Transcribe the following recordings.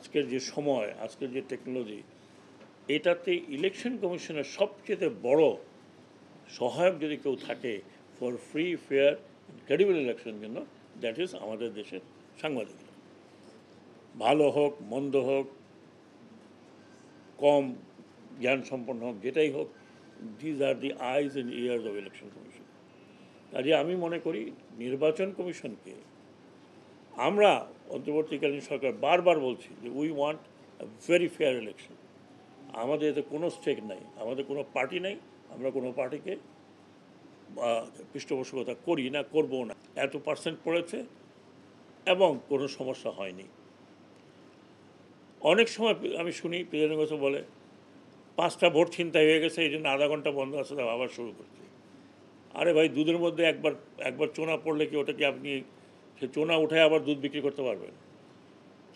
আজকের যে সময়, আজকের যে টেকনোলজি, এটাতে ইলেকশন কমিশনের সবচেয়ে বড় সহায়ক যদি কেউ থাকে ফর ফ্রি ফেয়ার ক্রেডিবল ইলেকশনের জন্য, দ্যাট ইজ আমাদের দেশের সাংবাদিকরা। ভালো হোক, মন্দ হোক, কম জ্ঞান সম্পন্ন হোক, যেটাই হোক, these are the eyes and years of election commission. কাজে আমি মনে করি নির্বাচন কমিশনকে আমরা অন্তর্বর্তীকালীন সরকার বারবার বলছি যে we want a very fair election. আমাদের এতে কোনো স্টেক নাই, আমাদের কোনো পার্টি নাই, আমরা কোনো পার্টিকে পৃষ্ঠপোষকতা করি না, করবো না। এত পার্সেন্ট পড়েছে এবং কোনো সমস্যা হয়নি। অনেক সময় আমি শুনি প্রিজাইডিং অফিসার বলে 5টা ভোট ছিনতাই হয়ে গেছে, এই জন্য আধা ঘন্টা বন্ধ আছে, আবার শুরু করছে। আরে ভাই, দুধের মধ্যে একবার চোনা পড়লে কি ওটা কি আপনি সে চোনা উঠে আবার দুধ বিক্রি করতে পারবেন?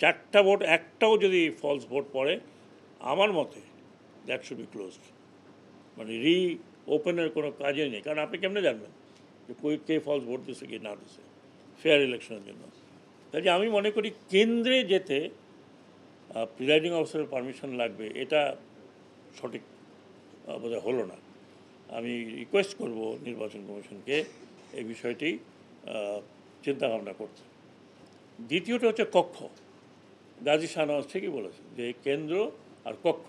4টা ভোট একটাও যদি ফলস ভোট পড়ে, আমার মতে দ্যাট শুড বি ক্লোজড, মানে ওপেনের কোনো কাজে নেই। কারণ আপনি কেমনে জানবেন যে কে ফলস ভোট দিচ্ছে কি না দিচ্ছে ফেয়ার ইলেকশনের জন্য? কাজে আমি মনে করি কেন্দ্রে যেতে প্রিজাইডিং অফিসারের পারমিশন লাগবে, এটা সঠিক বোধহয় হলো না। আমি রিকোয়েস্ট করব নির্বাচন কমিশনকে এই বিষয়টি চিন্তাভাবনা করতে। দ্বিতীয়টা হচ্ছে কক্ষ। গাজী শাহনওয়াজ ঠিকই বলেছে যে কেন্দ্র আর কক্ষ,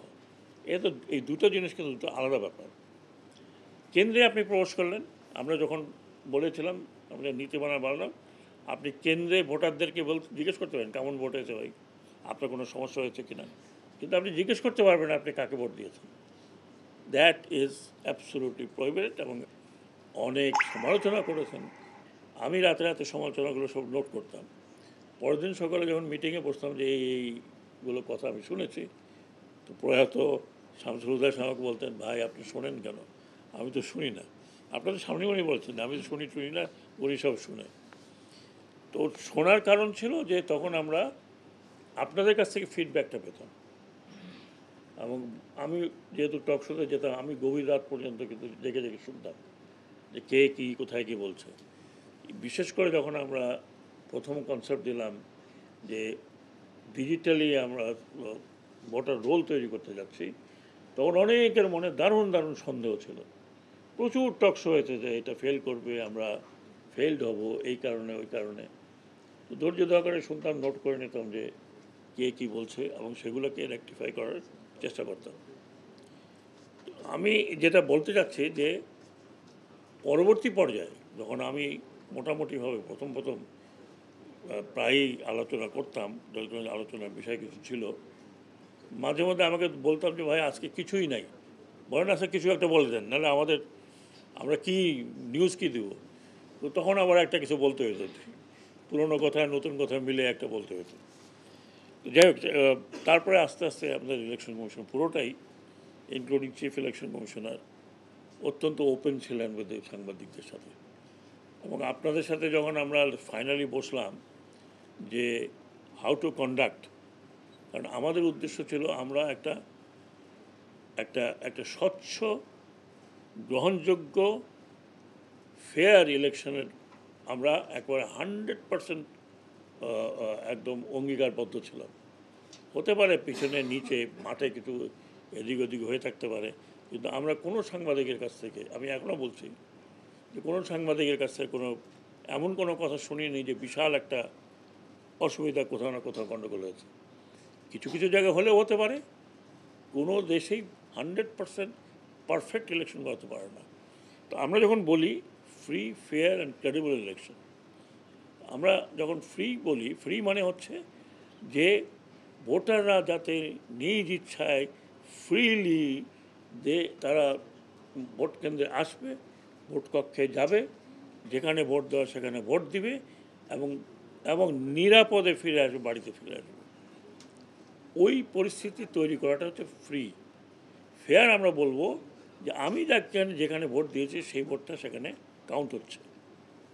এই দুটো জিনিস কিন্তু দুটো আলাদা ব্যাপার। কেন্দ্রে আপনি প্রবেশ করলেন, আমরা যখন বলেছিলাম, আমরা নীতিমালা বাড়লাম, আপনি কেন্দ্রে ভোটারদেরকে জিজ্ঞেস করতে পারেন কেমন ভোট হয়েছে ভাই, আপনার কোনো সমস্যা হয়েছে কিনা, কিন্তু আপনি জিজ্ঞেস করতে পারবেন আপনি কাকে ভোট দিয়েছেন। That is absolutely prohibited. এবং অনেক সমালোচনা করেছেন, আমি রাতে রাতে সমালোচনাগুলো সব নোট করতাম। পরের দিন সকালে যখন মিটিংয়ে বসতাম যে এইগুলো কথা আমি শুনেছি, তো প্রয়াত শামসুল হুদা আমাকে বলতেন, ভাই আপনি শোনেন কেন? আমি তো শুনি না। আপনাদের সামনে উনি বলছেন, আমি তো শুনি না, উনি সব শুনে। তো শোনার কারণ ছিল যে তখন আমরা আপনাদের কাছ থেকে ফিডব্যাকটা পেতাম। এবং আমি যেহেতু টক শোতে যেতাম, আমি গভীর রাত পর্যন্ত কিন্তু জেগে জেগে শুনতাম যে কে কী কোথায় কী বলছে। বিশেষ করে যখন আমরা প্রথম কনসেপ্ট দিলাম যে ডিজিটালি আমরা ভোটার রোল তৈরি করতে যাচ্ছি, তখন অনেকের মনে দারুণ দারুণ সন্দেহ ছিল। প্রচুর টক শো হয়েছে যে এটা ফেল করবে, আমরা ফেলড হব এই কারণে ওই কারণে। তো ধৈর্য দরকারে শুনতাম, নোট করে নিতাম যে কে কী বলছে এবং সেগুলোকে রেকটিফাই করার চেষ্টা করতাম। আমি যেটা বলতে চাচ্ছি যে পরবর্তী পর্যায়ে যখন আমি মোটামুটিভাবে প্রথম প্রায়ই আলোচনা করতাম, যখন আলোচনার বিষয় কিছু ছিল, মাঝে মধ্যে আমাকে বলতাম যে ভাই আজকে কিছুই নাই, বলেন আজকে কিছু একটা বলে দেন, নাহলে আমরা কি নিউজ কি দেবো। তো তখন আবার একটা কিছু বলতে হতো, পুরনো কথা নতুন কথা মিলে একটা বলতে হতো। যাই হোক, তারপরে আস্তে আস্তে আমাদের ইলেকশন কমিশন পুরোটাই ইনক্লুডিং চিফ ইলেকশন কমিশনার অত্যন্ত ওপেন ছিলেন সাংবাদিকদের সাথে। এবং আপনাদের সাথে যখন আমরা ফাইনালি বসলাম যে হাউ টু কন্ডাক্ট, কারণ আমাদের উদ্দেশ্য ছিল আমরা একটা একটা একটা স্বচ্ছ, গ্রহণযোগ্য, ফেয়ার ইলেকশনের আমরা একবারে 100% একদম অঙ্গীকারবদ্ধ ছিলাম। হতে পারে পিছনে নিচে মাঠে কিছু এদিক ওদিক হয়ে থাকতে পারে, কিন্তু আমরা কোনো সাংবাদিকের কাছ থেকে, আমি এখনও বলছি যে কোনো সাংবাদিকের কাছ থেকে এমন কোনো কথা শুনিনি যে বিশাল একটা অসুবিধা কোথাও না কোথাও গণ্ডগোল হয়েছে। কিছু কিছু জায়গায় হলেও হতে পারে, কোনো দেশেই 100% পারফেক্ট ইলেকশন করতে পারে না। তো আমরা যখন বলি free fair and credible election, আমরা যখন ফ্রি বলি, ফ্রি মানে হচ্ছে যে ভোটাররা যাতে নিজ ইচ্ছায় ফ্রিলি তারা ভোট কেন্দ্রে আসবে, ভোট কক্ষে যাবে, যেখানে ভোট দেওয়া সেখানে ভোট দিবে এবং এবং নিরাপদে ফিরে আসবে, বাড়িতে ফিরে আসবে। ওই পরিস্থিতি তৈরি করাটা হচ্ছে ফ্রি। ফেয়ার আমরা বলবো যে আমি যেখানে ভোট দিয়েছি সেই ভোটটা সেখানে কাউন্ট হচ্ছে,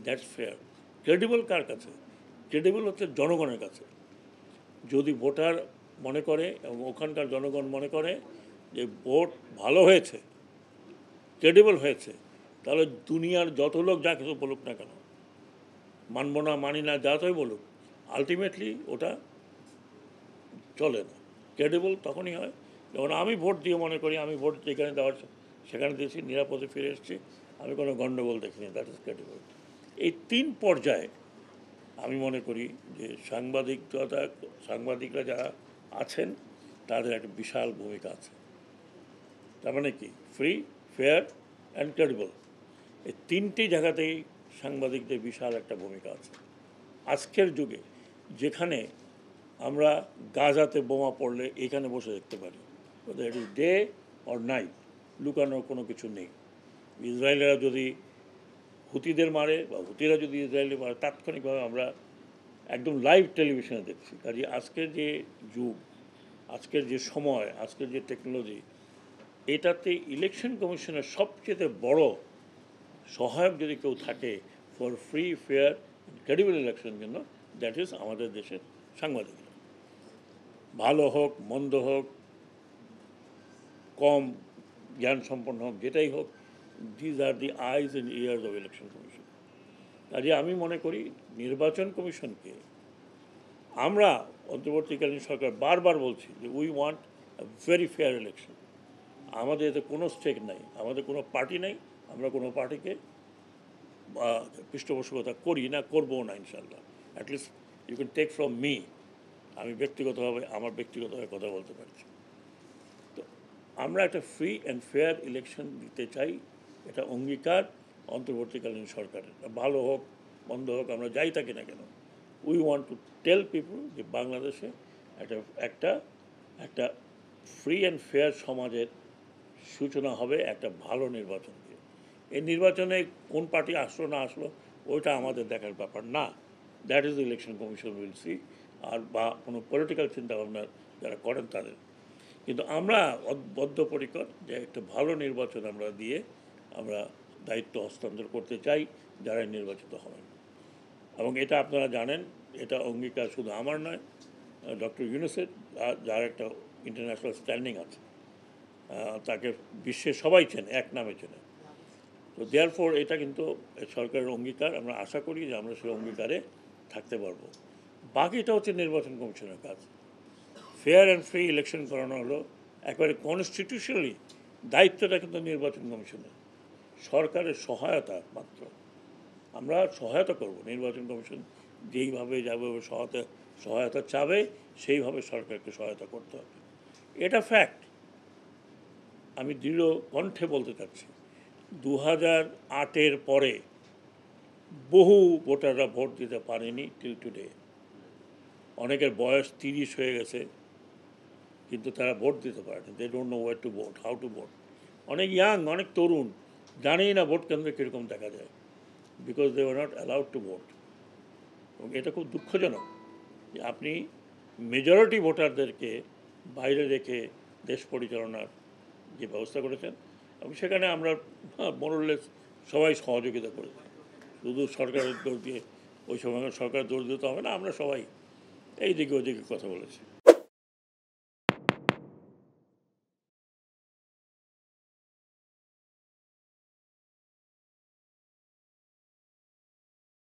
দ্যাটস ফেয়ার। ক্রেডিবল কার কাছে? ক্রেডিবল হচ্ছে জনগণের কাছে। যদি ভোটার মনে করে এবং ওখানকার জনগণ মনে করে যে ভোট ভালো হয়েছে, ক্রেডিবল হয়েছে, তাহলে দুনিয়ার যত লোক যা কিছু বলুক না কেন, মানব না মানি না যা তাই বলুক, আলটিমেটলি ওটা চলে না। ক্রেডিবল তখনই হয় যখন আমি ভোট দিয়ে মনে করি আমি ভোট যেখানে দেওয়ার সেখানে দিয়েছি, নিরাপদে ফিরে এসেছি, আমি কোনো গণ্ডগোল দেখিনি, দ্যাট ইজ ক্রেডিবল। এই 3 পর্যায়ে আমি মনে করি যে সাংবাদিকরা যারা আছেন তাদের একটা বিশাল ভূমিকা আছে। তার মানে কি, ফ্রি, ফেয়ার অ্যান্ড ক্রেডিবল, এই 3টি জায়গাতেই সাংবাদিকদের বিশাল একটা ভূমিকা আছে। আজকের যুগে যেখানে আমরা গাজাতে বোমা পড়লে এখানে বসে দেখতে পারি, ওদের it is day or night, লুকানোর কোনো কিছু নেই। ইসরায়েলেরা যদি হুতিদের মারে বা হুতিরা যদি ইসরায়েলে মারে, তাৎক্ষণিকভাবে আমরা একদম লাইভ টেলিভিশনে দেখছি। কাজে আজকের যে যুগ, আজকের যে সময়, আজকের যে টেকনোলজি, এটাতে ইলেকশন কমিশনের সবচেয়ে বড় সহায়ক যদি কেউ থাকে ফর ফ্রি, ফেয়ার, ক্রেডিবল ইলেকশনের জন্য, দ্যাট ইজ আমাদের দেশের সাংবাদিকরা। ভালো হোক, মন্দ হোক, কম জ্ঞান সম্পন্ন হোক, যেটাই হোক, these are the eyes and years of election commission. কাজে আমি মনে করি নির্বাচন কমিশনকে আমরা, অন্তর্বর্তীকালীন সরকার, বারবার বলছি যে we want a very fair election. আমাদের এতে কোনো স্টেক নাই, আমাদের কোনো পার্টি নাই, আমরা কোনো পার্টিকে পৃষ্ঠপোষকতা করি না, করবও না ইনশাল্লাহ। At least you can take from me, আমি ব্যক্তিগতভাবে আমার ব্যক্তিগতভাবে কথা বলতে পারছি। তো আমরা একটা ফ্রি অ্যান্ড ফেয়ার ইলেকশন দিতে চাই, এটা অঙ্গীকার অন্তর্বর্তীকালীন সরকারের। ভালো হোক, মন্দ হোক, আমরা যাই থাকি না কেন, we want to tell people যে বাংলাদেশে একটা একটা একটা ফ্রি অ্যান্ড ফেয়ার সমাজের সূচনা হবে একটা ভালো নির্বাচন দিয়ে। এই নির্বাচনে কোন পার্টি আসলো না আসলো ওইটা আমাদের দেখার ব্যাপার না, that is election commission will see, আর বা কোনো পলিটিক্যাল চিন্তাভাবনা যারা করেন তাদের। কিন্তু আমরা বদ্ধপরিকর যে একটা ভালো নির্বাচন আমরা দিয়ে আমরা দায়িত্ব হস্তান্তর করতে চাই যারা নির্বাচিত হবেন। এবং এটা আপনারা জানেন, এটা অঙ্গীকার শুধু আমার নয়, ডক্টর ইউনূসের, যার একটা ইন্টারন্যাশনাল স্ট্যান্ডিং আছে, তাকে বিশ্বের সবাই চেনে, এক নামে চেনে। তো দেয়ারফর এটা কিন্তু সরকারের অঙ্গীকার, আমরা আশা করি যে আমরা সেই অঙ্গীকারে থাকতে পারবো। বাকিটা হচ্ছে নির্বাচন কমিশনের কাজ। ফেয়ার অ্যান্ড ফ্রি ইলেকশন করানো হলো একেবারে কনস্টিটিউশনালি, দায়িত্বটা কিন্তু নির্বাচন কমিশনের, সরকারের সহায়তা মাত্র। আমরা সহায়তা করব, নির্বাচন কমিশন যেইভাবে যাবে সহায়তা চাবে সেইভাবে সরকারকে সহায়তা করতে হবে, এটা ফ্যাক্ট। আমি দৃঢ় কণ্ঠে বলতে চাচ্ছি, 2008-এর পরে বহু ভোটাররা ভোট দিতে পারেনি টিল টুডে। অনেকের বয়স 30 হয়ে গেছে, কিন্তু তারা ভোট দিতে পারেনি। They don't know war to vote, how to vote. অনেক ইয়াং, অনেক তরুণ জানেই না ভোট কেন্দ্রে কীরকম দেখা যায়, because they were not allowed to vote. এবং এটা খুব দুঃখজনক যে আপনি মেজরিটি ভোটারদেরকে বাইরে রেখে দেশ পরিচালনার যে ব্যবস্থা করেছেন, এবং সেখানে আমরা মোরলেস সবাই সহযোগিতা করেছি। শুধু সরকারের দোষ দিয়ে ওই সময় সরকারের দোষ দিতে হবে না, আমরা সবাই এই দিকে ওই দিকে কথা বলেছি।